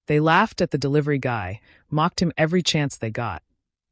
They laughed at the delivery guy, mocked him every chance they got,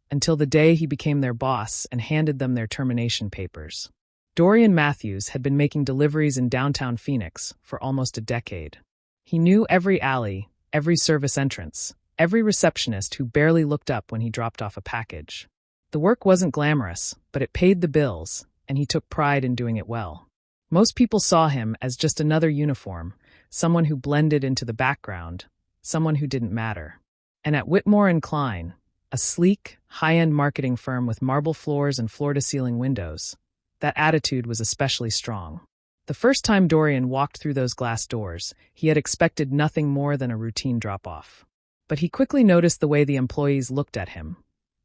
until the day he became their boss and handed them their termination papers. Dorian Matthews had been making deliveries in downtown Phoenix for almost a decade. He knew every alley, every service entrance, every receptionist who barely looked up when he dropped off a package. The work wasn't glamorous, but it paid the bills, and he took pride in doing it well. Most people saw him as just another uniform, someone who blended into the background, someone who didn't matter. And at Whitmore and Klein, a sleek, high-end marketing firm with marble floors and floor-to-ceiling windows, that attitude was especially strong. The first time Dorian walked through those glass doors, he had expected nothing more than a routine drop-off. But he quickly noticed the way the employees looked at him,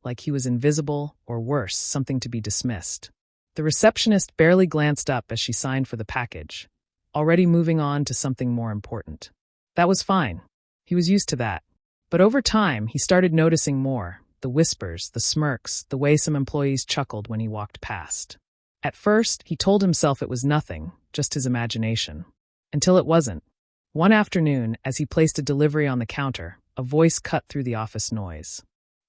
like he was invisible, or worse, something to be dismissed. The receptionist barely glanced up as she signed for the package, already moving on to something more important. That was fine. He was used to that. But over time, he started noticing more, the whispers, the smirks, the way some employees chuckled when he walked past. At first, he told himself it was nothing, just his imagination. Until it wasn't. One afternoon, as he placed a delivery on the counter, a voice cut through the office noise.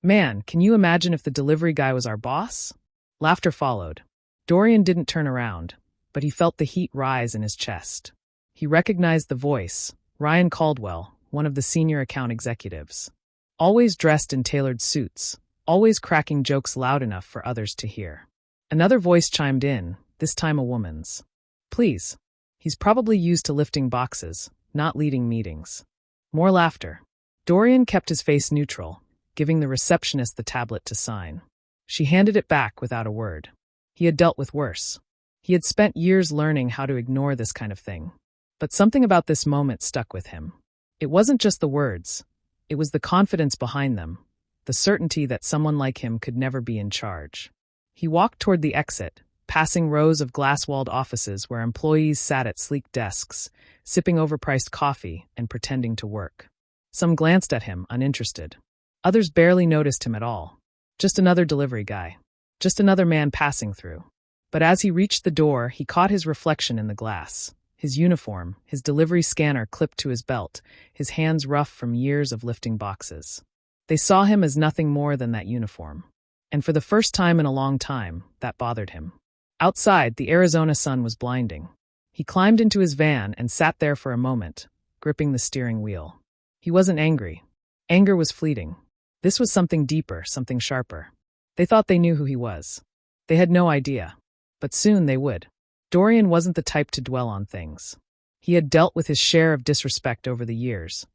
"Man, can you imagine if the delivery guy was our boss?" Laughter followed. Dorian didn't turn around, but he felt the heat rise in his chest. He recognized the voice, Ryan Caldwell, one of the senior account executives. Always dressed in tailored suits, always cracking jokes loud enough for others to hear. Another voice chimed in, this time a woman's. "Please. He's probably used to lifting boxes, not leading meetings." More laughter. Dorian kept his face neutral, giving the receptionist the tablet to sign. She handed it back without a word. He had dealt with worse. He had spent years learning how to ignore this kind of thing. But something about this moment stuck with him. It wasn't just the words. It was the confidence behind them, the certainty that someone like him could never be in charge. He walked toward the exit, passing rows of glass-walled offices where employees sat at sleek desks, sipping overpriced coffee and pretending to work. Some glanced at him, uninterested. Others barely noticed him at all. Just another delivery guy. Just another man passing through. But as he reached the door, he caught his reflection in the glass. His uniform, his delivery scanner clipped to his belt, his hands rough from years of lifting boxes. They saw him as nothing more than that uniform. And for the first time in a long time, that bothered him. Outside, the Arizona sun was blinding. He climbed into his van and sat there for a moment, gripping the steering wheel. He wasn't angry. Anger was fleeting. This was something deeper, something sharper. They thought they knew who he was. They had no idea. But soon they would. Dorian wasn't the type to dwell on things. He had dealt with his share of disrespect over the years.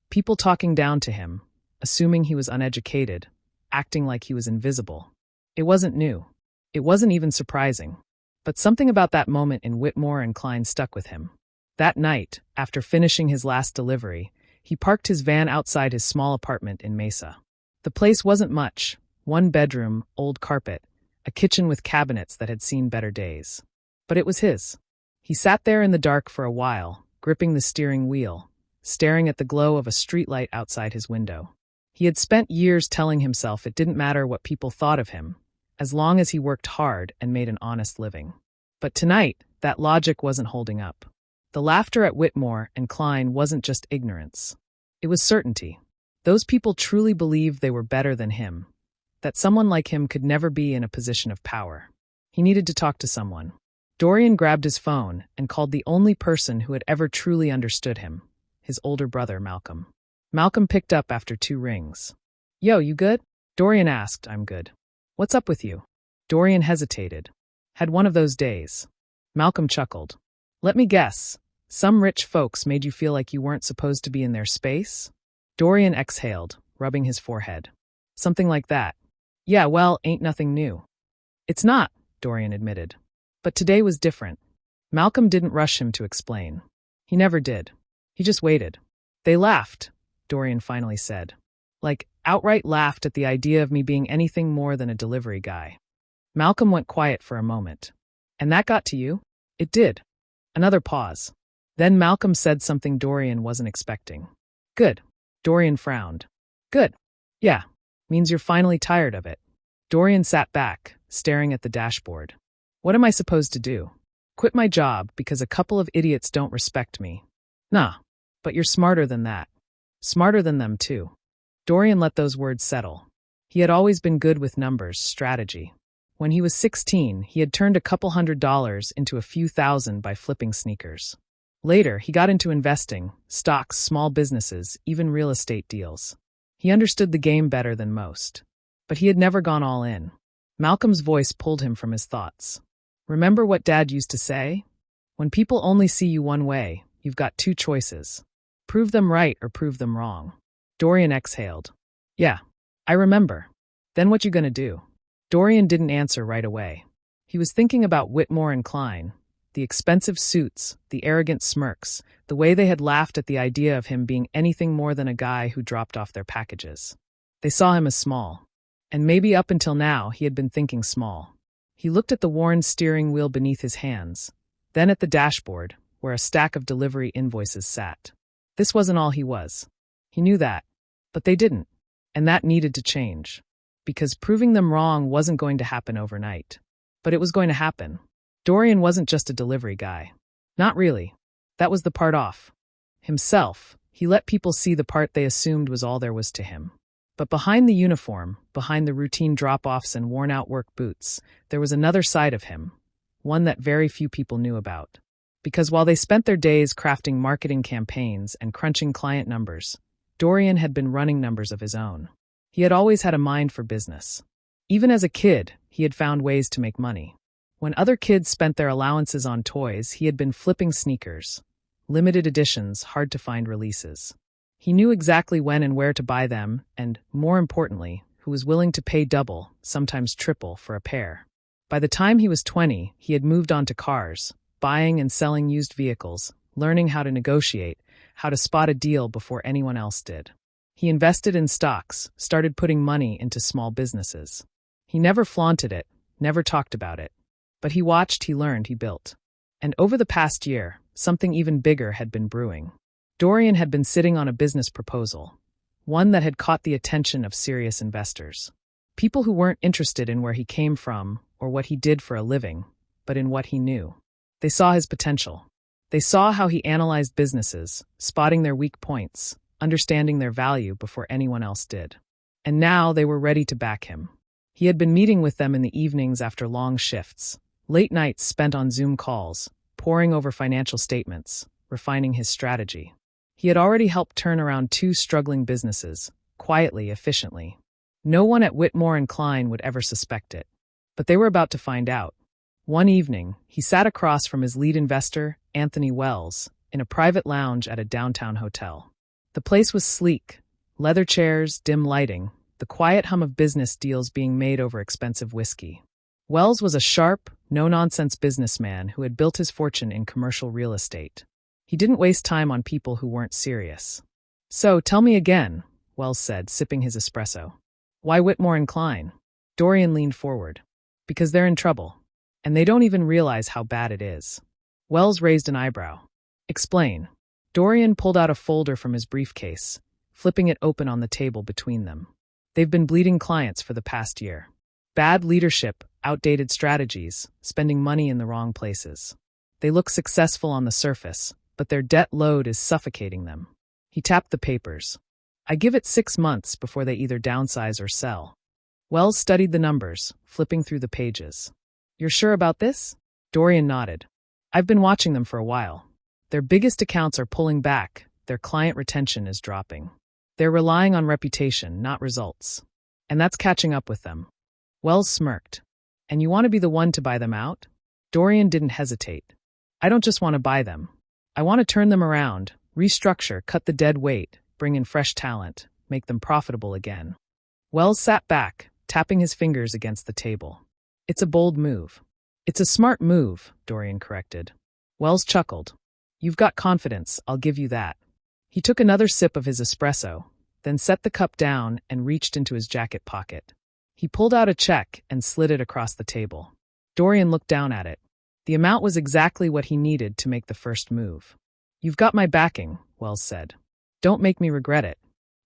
People talking down to him, assuming he was uneducated, acting like he was invisible. It wasn't new. It wasn't even surprising. But something about that moment in Whitmore and Klein stuck with him. That night, after finishing his last delivery, he parked his van outside his small apartment in Mesa. The place wasn't much. One bedroom, old carpet, a kitchen with cabinets that had seen better days. But it was his. He sat there in the dark for a while, gripping the steering wheel, staring at the glow of a streetlight outside his window. He had spent years telling himself it didn't matter what people thought of him, as long as he worked hard and made an honest living. But tonight, that logic wasn't holding up. The laughter at Whitmore and Klein wasn't just ignorance. It was certainty. Those people truly believed they were better than him, that someone like him could never be in a position of power. He needed to talk to someone. Dorian grabbed his phone and called the only person who had ever truly understood him, his older brother, Malcolm. Malcolm picked up after 2 rings. "Yo, you good?" Dorian asked. "I'm good." "What's up with you?" Dorian hesitated. "Had one of those days." Malcolm chuckled. "Let me guess. Some rich folks made you feel like you weren't supposed to be in their space?" Dorian exhaled, rubbing his forehead. "Something like that. Yeah, well, ain't nothing new." "It's not," Dorian admitted. But today was different. Malcolm didn't rush him to explain. He never did. He just waited. "They laughed," Dorian finally said. "Like, outright laughed at the idea of me being anything more than a delivery guy." Malcolm went quiet for a moment. "And that got to you?" "It did." Another pause. Then Malcolm said something Dorian wasn't expecting. "Good." Dorian frowned. "Good. Yeah. Means you're finally tired of it." Dorian sat back, staring at the dashboard. "What am I supposed to do? Quit my job because a couple of idiots don't respect me?" "Nah. But you're smarter than that." Smarter than them, too. Dorian let those words settle. He had always been good with numbers, strategy. When he was 16, he had turned a couple $100s into a few thousand by flipping sneakers. Later, he got into investing, stocks, small businesses, even real estate deals. He understood the game better than most. But he had never gone all in. Malcolm's voice pulled him from his thoughts. Remember what Dad used to say? When people only see you one way, you've got two choices. Prove them right or prove them wrong. Dorian exhaled. Yeah, I remember. Then what you gonna do? Dorian didn't answer right away. He was thinking about Whitmore and Klein, the expensive suits, the arrogant smirks, the way they had laughed at the idea of him being anything more than a guy who dropped off their packages. They saw him as small. And maybe up until now he had been thinking small. He looked at the worn steering wheel beneath his hands, then at the dashboard, where a stack of delivery invoices sat. This wasn't all he was. He knew that. But they didn't. And that needed to change. Because proving them wrong wasn't going to happen overnight. But it was going to happen. Dorian wasn't just a delivery guy. Not really. That was the part off. Himself, he let people see the part they assumed was all there was to him. But behind the uniform, behind the routine drop-offs and worn-out work boots, there was another side of him, one that very few people knew about. Because while they spent their days crafting marketing campaigns and crunching client numbers, Dorian had been running numbers of his own. He had always had a mind for business. Even as a kid, he had found ways to make money. When other kids spent their allowances on toys, he had been flipping sneakers, limited editions, hard-to-find releases. He knew exactly when and where to buy them, and, more importantly, who was willing to pay double, sometimes triple, for a pair. By the time he was 20, he had moved on to cars, buying and selling used vehicles, learning how to negotiate, how to spot a deal before anyone else did. He invested in stocks, started putting money into small businesses. He never flaunted it, never talked about it. But he watched, he learned, he built. And over the past year, something even bigger had been brewing. Dorian had been sitting on a business proposal, one that had caught the attention of serious investors. People who weren't interested in where he came from or what he did for a living, but in what he knew. They saw his potential. They saw how he analyzed businesses, spotting their weak points, understanding their value before anyone else did. And now they were ready to back him. He had been meeting with them in the evenings after long shifts, late nights spent on Zoom calls, poring over financial statements, refining his strategy. He had already helped turn around 2 struggling businesses, quietly, efficiently. No one at Whitmore and Klein would ever suspect it. But they were about to find out. One evening, he sat across from his lead investor, Anthony Wells, in a private lounge at a downtown hotel. The place was sleek, leather chairs, dim lighting, the quiet hum of business deals being made over expensive whiskey. Wells was a sharp, no-nonsense businessman who had built his fortune in commercial real estate. He didn't waste time on people who weren't serious. So, tell me again, Wells said, sipping his espresso. Why Whitmore and Klein? Dorian leaned forward. Because they're in trouble. And they don't even realize how bad it is. Wells raised an eyebrow. Explain. Dorian pulled out a folder from his briefcase, flipping it open on the table between them. They've been bleeding clients for the past year. Bad leadership, outdated strategies, spending money in the wrong places. They look successful on the surface, but their debt load is suffocating them. He tapped the papers. I give it 6 months before they either downsize or sell. Wells studied the numbers, flipping through the pages. You're sure about this? Dorian nodded. I've been watching them for a while. Their biggest accounts are pulling back, their client retention is dropping. They're relying on reputation, not results. And that's catching up with them. Wells smirked. And you want to be the one to buy them out? Dorian didn't hesitate. I don't just want to buy them. I want to turn them around, restructure, cut the dead weight, bring in fresh talent, make them profitable again. Wells sat back, tapping his fingers against the table. It's a bold move. It's a smart move, Dorian corrected. Wells chuckled. You've got confidence, I'll give you that. He took another sip of his espresso, then set the cup down and reached into his jacket pocket. He pulled out a check and slid it across the table. Dorian looked down at it. The amount was exactly what he needed to make the first move. You've got my backing, Wells said. Don't make me regret it.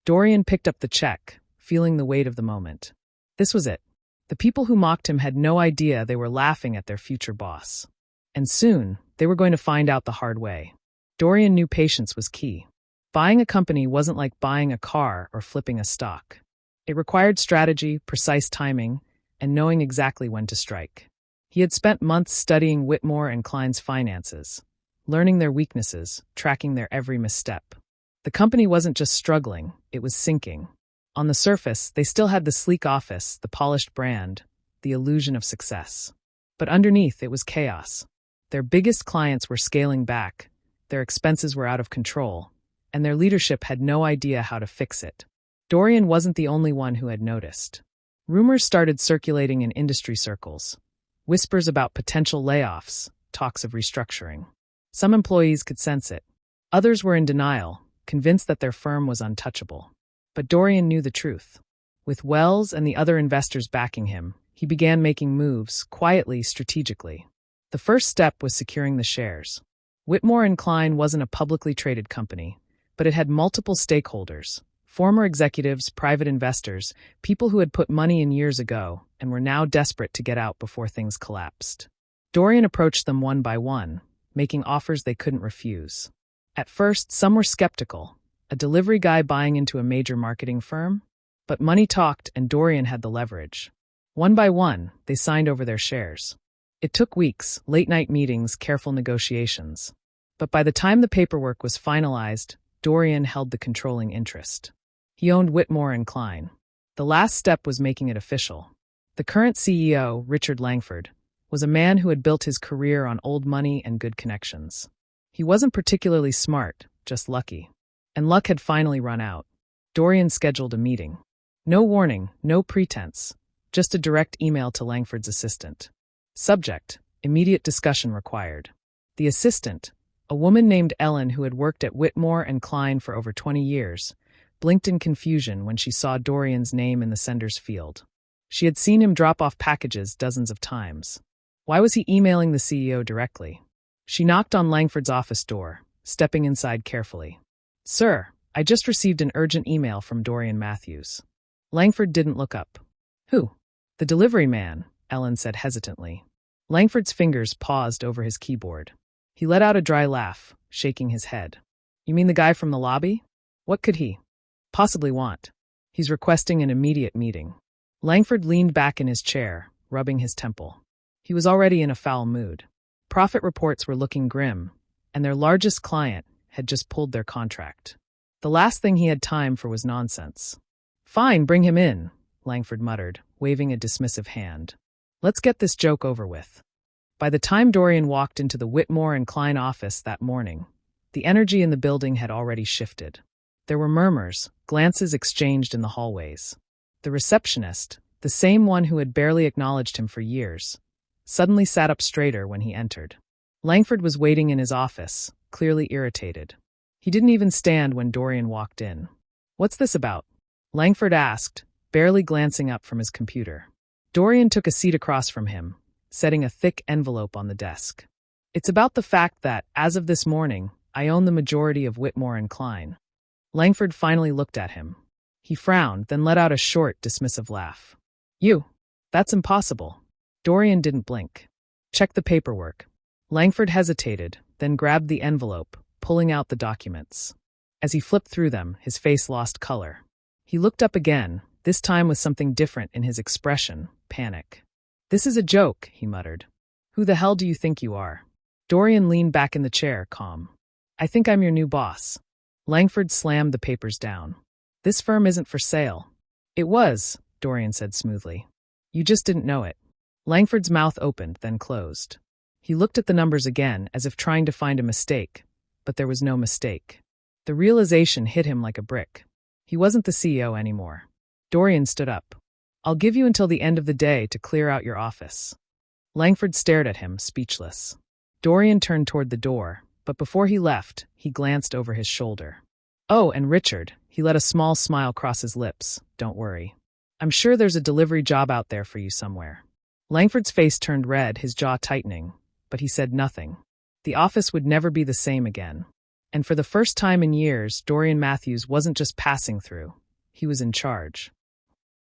Dorian picked up the check, feeling the weight of the moment. This was it. The people who mocked him had no idea they were laughing at their future boss. And soon, they were going to find out the hard way. Dorian knew patience was key. Buying a company wasn't like buying a car or flipping a stock. It required strategy, precise timing, and knowing exactly when to strike. He had spent months studying Whitmore and Klein's finances, learning their weaknesses, tracking their every misstep. The company wasn't just struggling, it was sinking. On the surface, they still had the sleek office, the polished brand, the illusion of success. But underneath, it was chaos. Their biggest clients were scaling back, their expenses were out of control, and their leadership had no idea how to fix it. Dorian wasn't the only one who had noticed. Rumors started circulating in industry circles. Whispers about potential layoffs, talks of restructuring. Some employees could sense it. Others were in denial, convinced that their firm was untouchable. But Dorian knew the truth. With Wells and the other investors backing him, he began making moves, quietly, strategically. The first step was securing the shares. Whitmore and Klein wasn't a publicly traded company, but it had multiple stakeholders. Former executives, private investors, people who had put money in years ago and were now desperate to get out before things collapsed. Dorian approached them one by one, making offers they couldn't refuse. At first, some were skeptical. A delivery guy buying into a major marketing firm? But money talked and Dorian had the leverage. One by one, they signed over their shares. It took weeks, late-night meetings, careful negotiations. But by the time the paperwork was finalized, Dorian held the controlling interest. He owned Whitmore and Klein. The last step was making it official. The current CEO, Richard Langford, was a man who had built his career on old money and good connections. He wasn't particularly smart, just lucky. And luck had finally run out. Dorian scheduled a meeting. No warning, no pretense, just a direct email to Langford's assistant. Subject: immediate discussion required. The assistant, a woman named Ellen who had worked at Whitmore and Klein for over 20 years, blinked in confusion when she saw Dorian's name in the sender's field. She had seen him drop off packages dozens of times. Why was he emailing the CEO directly? She knocked on Langford's office door, stepping inside carefully. "Sir, I just received an urgent email from Dorian Matthews." Langford didn't look up. "Who?" "The delivery man," Ellen said hesitantly. Langford's fingers paused over his keyboard. He let out a dry laugh, shaking his head. "You mean the guy from the lobby? What could he possibly want?" "He's requesting an immediate meeting." Langford leaned back in his chair, rubbing his temple. He was already in a foul mood. Profit reports were looking grim, and their largest client had just pulled their contract. The last thing he had time for was nonsense. "Fine, bring him in," Langford muttered, waving a dismissive hand. "Let's get this joke over with." By the time Dorian walked into the Whitmore and Klein office that morning, the energy in the building had already shifted. There were murmurs, glances exchanged in the hallways. The receptionist, the same one who had barely acknowledged him for years, suddenly sat up straighter when he entered. Langford was waiting in his office, clearly irritated. He didn't even stand when Dorian walked in. "What's this about?" Langford asked, barely glancing up from his computer. Dorian took a seat across from him, setting a thick envelope on the desk. "It's about the fact that, as of this morning, I own the majority of Whitmore and Klein." Langford finally looked at him. He frowned, then let out a short, dismissive laugh. "You? That's impossible." Dorian didn't blink. "Check the paperwork." Langford hesitated, then grabbed the envelope, pulling out the documents. As he flipped through them, his face lost color. He looked up again, this time with something different in his expression, panic. "This is a joke," he muttered. "Who the hell do you think you are?" Dorian leaned back in the chair, calm. "I think I'm your new boss." Langford slammed the papers down. "This firm isn't for sale." "It was," Dorian said smoothly. "You just didn't know it." Langford's mouth opened, then closed. He looked at the numbers again, as if trying to find a mistake, but there was no mistake. The realization hit him like a brick. He wasn't the CEO anymore. Dorian stood up. "I'll give you until the end of the day to clear out your office." Langford stared at him, speechless. Dorian turned toward the door, but before he left, he glanced over his shoulder. "Oh, and Richard," he let a small smile cross his lips, "don't worry. I'm sure there's a delivery job out there for you somewhere." Langford's face turned red, his jaw tightening, but he said nothing. The office would never be the same again. And for the first time in years, Dorian Matthews wasn't just passing through. He was in charge.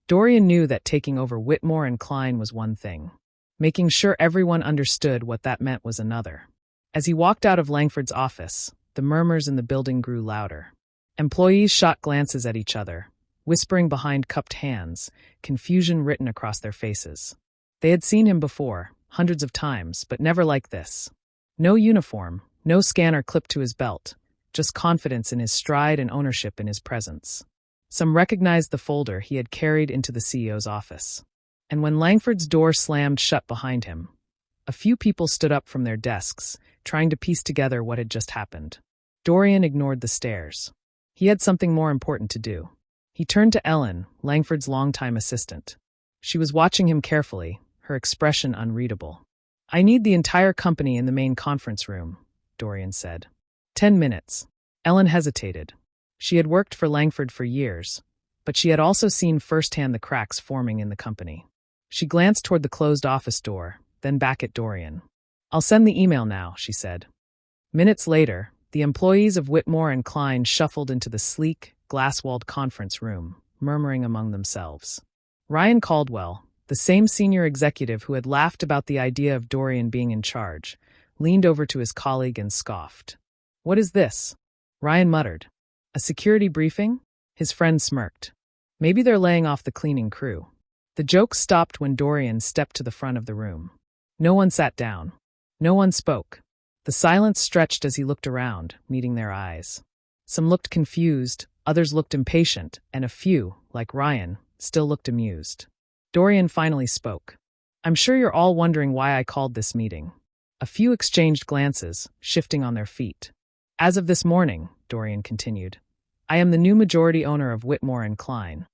Dorian knew that taking over Whitmore and Klein was one thing. Making sure everyone understood what that meant was another. As he walked out of Langford's office, the murmurs in the building grew louder. Employees shot glances at each other, whispering behind cupped hands, confusion written across their faces. They had seen him before, hundreds of times, but never like this. No uniform, no scanner clipped to his belt, just confidence in his stride and ownership in his presence. Some recognized the folder he had carried into the CEO's office. And when Langford's door slammed shut behind him, a few people stood up from their desks, trying to piece together what had just happened. Dorian ignored the stares. He had something more important to do. He turned to Ellen, Langford's longtime assistant. She was watching him carefully, her expression unreadable. "I need the entire company in the main conference room," Dorian said. 10 minutes. Ellen hesitated. She had worked for Langford for years, but she had also seen firsthand the cracks forming in the company. She glanced toward the closed office door, then back at Dorian. "I'll send the email now," she said. Minutes later, the employees of Whitmore and Klein shuffled into the sleek, glass-walled conference room, murmuring among themselves. Ryan Caldwell, the same senior executive who had laughed about the idea of Dorian being in charge, leaned over to his colleague and scoffed. "What is this?" Ryan muttered. "A security briefing?" His friend smirked. "Maybe they're laying off the cleaning crew." The joke stopped when Dorian stepped to the front of the room. No one sat down. No one spoke. The silence stretched as he looked around, meeting their eyes. Some looked confused, others looked impatient, and a few, like Ryan, still looked amused. Dorian finally spoke. "I'm sure you're all wondering why I called this meeting." A few exchanged glances, shifting on their feet. "As of this morning," Dorian continued, "I am the new majority owner of Whitmore and Klein."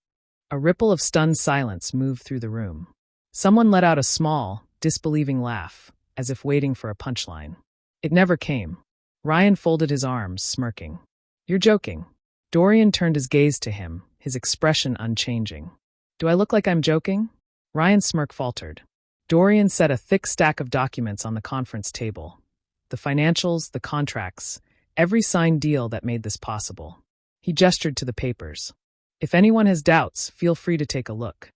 A ripple of stunned silence moved through the room. Someone let out a small, disbelieving laugh, as if waiting for a punchline. It never came. Ryan folded his arms, smirking. "You're joking." Dorian turned his gaze to him, his expression unchanging. "Do I look like I'm joking?" Ryan's smirk faltered. Dorian set a thick stack of documents on the conference table. The financials, the contracts, every signed deal that made this possible. He gestured to the papers. "If anyone has doubts, feel free to take a look."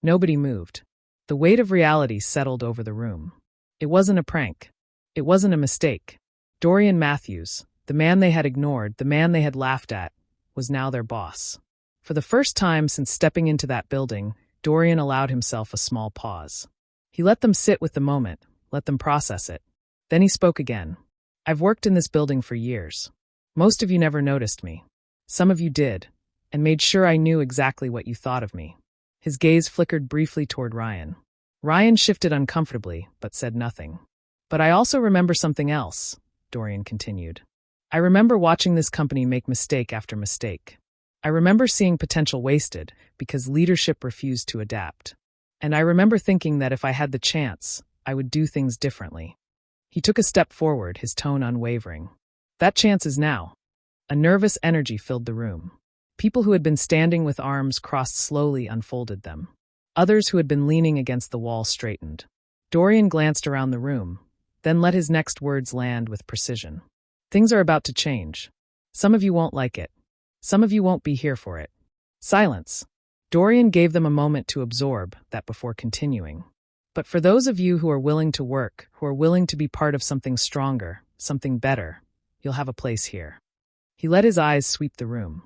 Nobody moved. The weight of reality settled over the room. It wasn't a prank. It wasn't a mistake. Dorian Matthews, the man they had ignored, the man they had laughed at, was now their boss. For the first time since stepping into that building, Dorian allowed himself a small pause. He let them sit with the moment, let them process it. Then he spoke again. "I've worked in this building for years. Most of you never noticed me. Some of you did, and made sure I knew exactly what you thought of me." His gaze flickered briefly toward Ryan. Ryan shifted uncomfortably, but said nothing. "But I also remember something else," Dorian continued. "I remember watching this company make mistake after mistake. I remember seeing potential wasted because leadership refused to adapt. And I remember thinking that if I had the chance, I would do things differently." He took a step forward, his tone unwavering. "That chance is now." A nervous energy filled the room. People who had been standing with arms crossed slowly unfolded them. Others who had been leaning against the wall straightened. Dorian glanced around the room, then let his next words land with precision. "Things are about to change. Some of you won't like it. Some of you won't be here for it." Silence. Dorian gave them a moment to absorb that before continuing. "But for those of you who are willing to work, who are willing to be part of something stronger, something better, you'll have a place here." He let his eyes sweep the room.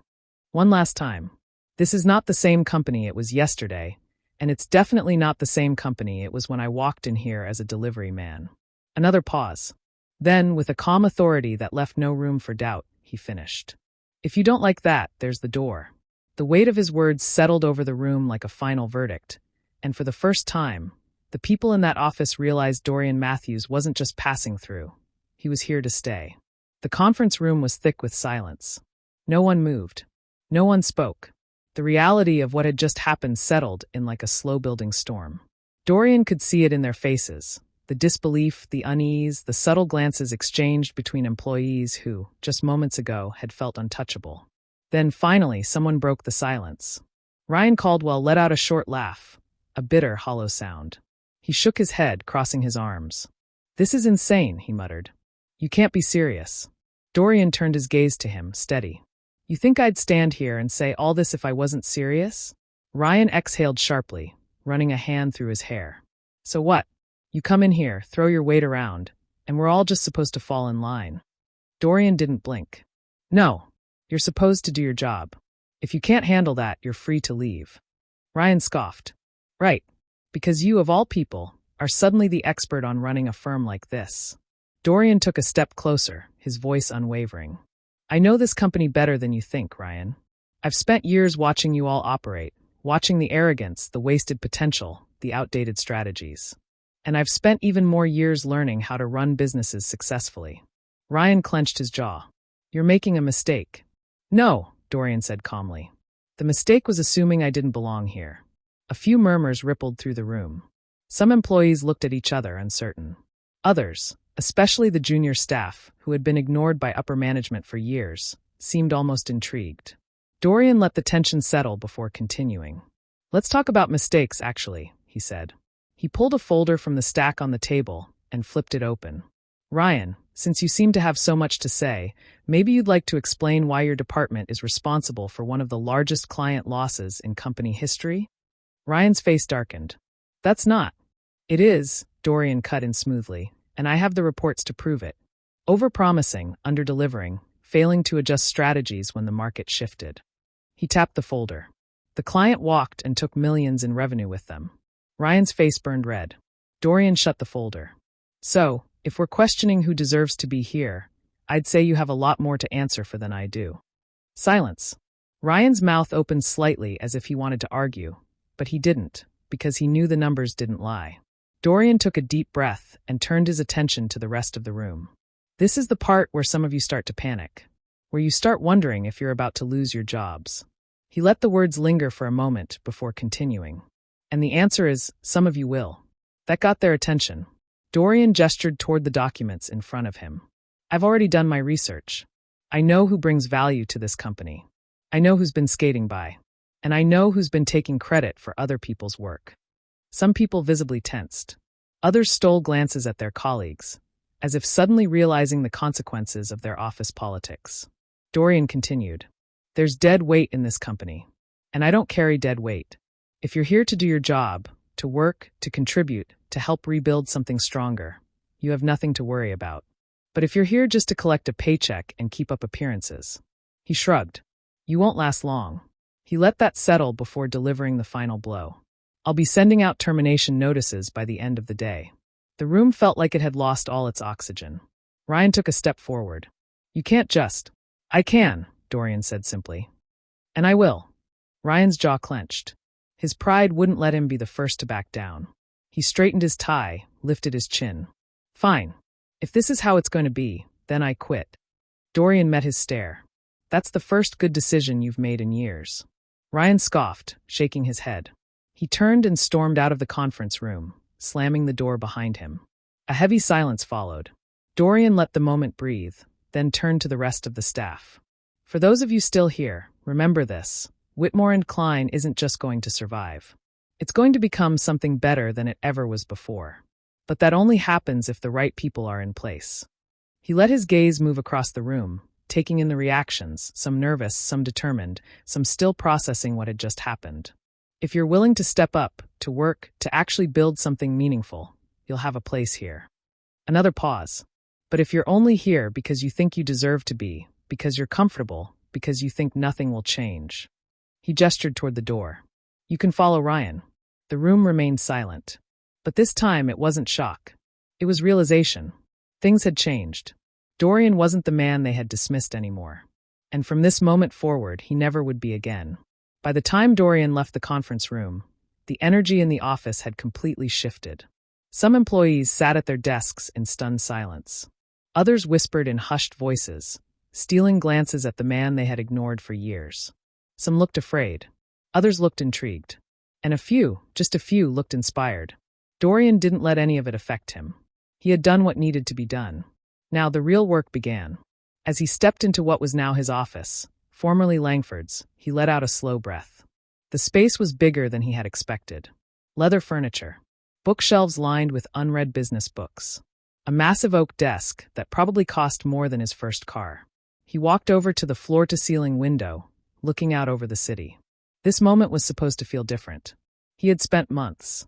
"One last time. This is not the same company it was yesterday, and it's definitely not the same company it was when I walked in here as a delivery man." Another pause. Then, with a calm authority that left no room for doubt, he finished. "If you don't like that, there's the door." The weight of his words settled over the room like a final verdict, and for the first time, the people in that office realized Dorian Matthews wasn't just passing through. He was here to stay. The conference room was thick with silence. No one moved. No one spoke. The reality of what had just happened settled in like a slow-building storm. Dorian could see it in their faces. The disbelief, the unease, the subtle glances exchanged between employees who, just moments ago, had felt untouchable. Then, finally, someone broke the silence. Ryan Caldwell let out a short laugh, a bitter, hollow sound. He shook his head, crossing his arms. "This is insane," he muttered. "You can't be serious." Dorian turned his gaze to him, steady. "You think I'd stand here and say all this if I wasn't serious?" Ryan exhaled sharply, running a hand through his hair. "So what? You come in here, throw your weight around, and we're all just supposed to fall in line." Dorian didn't blink. "No. You're supposed to do your job. If you can't handle that, you're free to leave. Ryan scoffed. Right. Because you, of all people, are suddenly the expert on running a firm like this. Dorian took a step closer, his voice unwavering. I know this company better than you think, Ryan. I've spent years watching you all operate, watching the arrogance, the wasted potential, the outdated strategies. And I've spent even more years learning how to run businesses successfully. Ryan clenched his jaw. You're making a mistake. No, Dorian said calmly. The mistake was assuming I didn't belong here. A few murmurs rippled through the room. Some employees looked at each other, uncertain. Others, especially the junior staff, who had been ignored by upper management for years, seemed almost intrigued. Dorian let the tension settle before continuing. Let's talk about mistakes, actually, he said. He pulled a folder from the stack on the table and flipped it open. Ryan, since you seem to have so much to say, maybe you'd like to explain why your department is responsible for one of the largest client losses in company history? Ryan's face darkened. That's not. It is, Dorian cut in smoothly, and I have the reports to prove it. Overpromising, underdelivering, failing to adjust strategies when the market shifted. He tapped the folder. The client walked and took millions in revenue with them. Ryan's face burned red. Dorian shut the folder. So, if we're questioning who deserves to be here, I'd say you have a lot more to answer for than I do. Silence. Ryan's mouth opened slightly as if he wanted to argue, but he didn't, because he knew the numbers didn't lie. Dorian took a deep breath and turned his attention to the rest of the room. This is the part where some of you start to panic, where you start wondering if you're about to lose your jobs. He let the words linger for a moment before continuing. And the answer is, some of you will. That got their attention. Dorian gestured toward the documents in front of him. I've already done my research. I know who brings value to this company. I know who's been skating by. And I know who's been taking credit for other people's work. Some people visibly tensed. Others stole glances at their colleagues, as if suddenly realizing the consequences of their office politics. Dorian continued. There's dead weight in this company. And I don't carry dead weight. If you're here to do your job, to work, to contribute, to help rebuild something stronger, you have nothing to worry about. But if you're here just to collect a paycheck and keep up appearances, he shrugged. You won't last long. He let that settle before delivering the final blow. I'll be sending out termination notices by the end of the day. The room felt like it had lost all its oxygen. Ryan took a step forward. You can't just. I can, Dorian said simply. And I will. Ryan's jaw clenched. His pride wouldn't let him be the first to back down. He straightened his tie, lifted his chin. Fine. If this is how it's going to be, then I quit. Dorian met his stare. That's the first good decision you've made in years. Ryan scoffed, shaking his head. He turned and stormed out of the conference room, slamming the door behind him. A heavy silence followed. Dorian let the moment breathe, then turned to the rest of the staff. For those of you still here, remember this. Whitmore and Klein isn't just going to survive. It's going to become something better than it ever was before. But that only happens if the right people are in place. He let his gaze move across the room, taking in the reactions, some nervous, some determined, some still processing what had just happened. If you're willing to step up, to work, to actually build something meaningful, you'll have a place here. Another pause. But if you're only here because you think you deserve to be, because you're comfortable, because you think nothing will change. He gestured toward the door. You can follow Ryan. The room remained silent. But this time it wasn't shock. It was realization. Things had changed. Dorian wasn't the man they had dismissed anymore. And from this moment forward, he never would be again. By the time Dorian left the conference room, the energy in the office had completely shifted. Some employees sat at their desks in stunned silence. Others whispered in hushed voices, stealing glances at the man they had ignored for years. Some looked afraid. Others looked intrigued. And a few, just a few, looked inspired. Dorian didn't let any of it affect him. He had done what needed to be done. Now the real work began. As he stepped into what was now his office, formerly Langford's, he let out a slow breath. The space was bigger than he had expected. Leather furniture. Bookshelves lined with unread business books. A massive oak desk that probably cost more than his first car. He walked over to the floor-to-ceiling window, looking out over the city. This moment was supposed to feel different. He had spent months,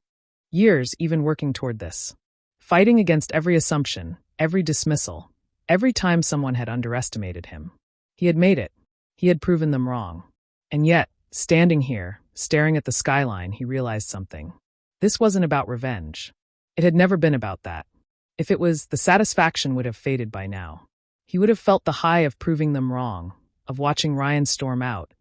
years even working toward this. Fighting against every assumption, every dismissal, every time someone had underestimated him. He had made it. He had proven them wrong. And yet, standing here, staring at the skyline, he realized something. This wasn't about revenge. It had never been about that. If it was, the satisfaction would have faded by now. He would have felt the high of proving them wrong, of watching Ryan storm out,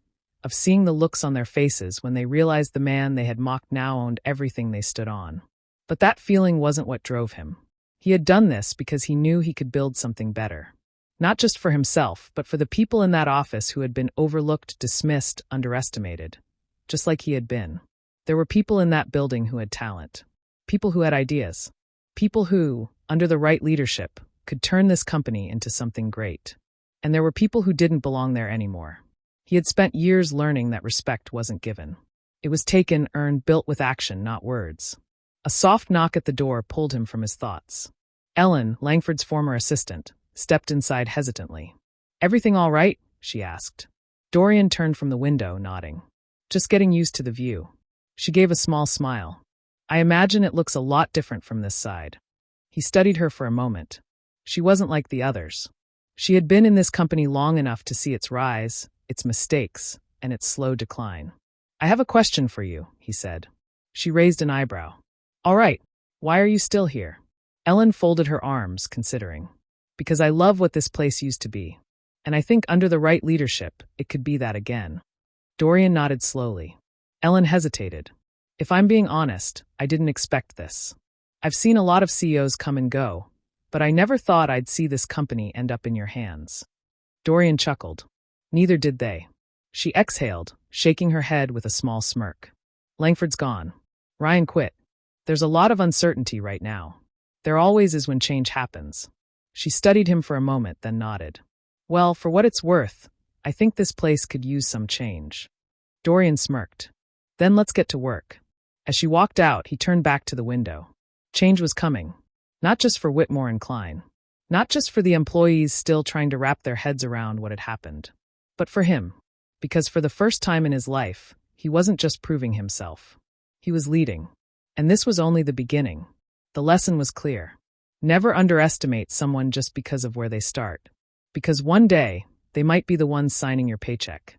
of seeing the looks on their faces when they realized the man they had mocked now owned everything they stood on. But that feeling wasn't what drove him. He had done this because he knew he could build something better. Not just for himself, but for the people in that office who had been overlooked, dismissed, underestimated. Just like he had been. There were people in that building who had talent. People who had ideas. People who, under the right leadership, could turn this company into something great. And there were people who didn't belong there anymore. He had spent years learning that respect wasn't given. It was taken, earned, built with action, not words. A soft knock at the door pulled him from his thoughts. Ellen, Langford's former assistant, stepped inside hesitantly. "Everything all right?" she asked. Dorian turned from the window, nodding. "Just getting used to the view." She gave a small smile. "I imagine it looks a lot different from this side." He studied her for a moment. She wasn't like the others. She had been in this company long enough to see its rise, its mistakes, and its slow decline. "I have a question for you," he said. She raised an eyebrow. "All right, why are you still here?" Ellen folded her arms, considering. "Because I love what this place used to be. And I think under the right leadership, it could be that again." Dorian nodded slowly. Ellen hesitated. "If I'm being honest, I didn't expect this. I've seen a lot of CEOs come and go, but I never thought I'd see this company end up in your hands." Dorian chuckled. Neither did they. She exhaled, shaking her head with a small smirk. "Langford's gone. Ryan quit. There's a lot of uncertainty right now. There always is when change happens." She studied him for a moment, then nodded. "Well, for what it's worth, I think this place could use some change." Dorian smirked. "Then let's get to work." As she walked out, he turned back to the window. Change was coming. Not just for Whitmore and Klein. Not just for the employees still trying to wrap their heads around what had happened. But for him. Because for the first time in his life, he wasn't just proving himself. He was leading. And this was only the beginning. The lesson was clear. Never underestimate someone just because of where they start. Because one day, they might be the ones signing your paycheck.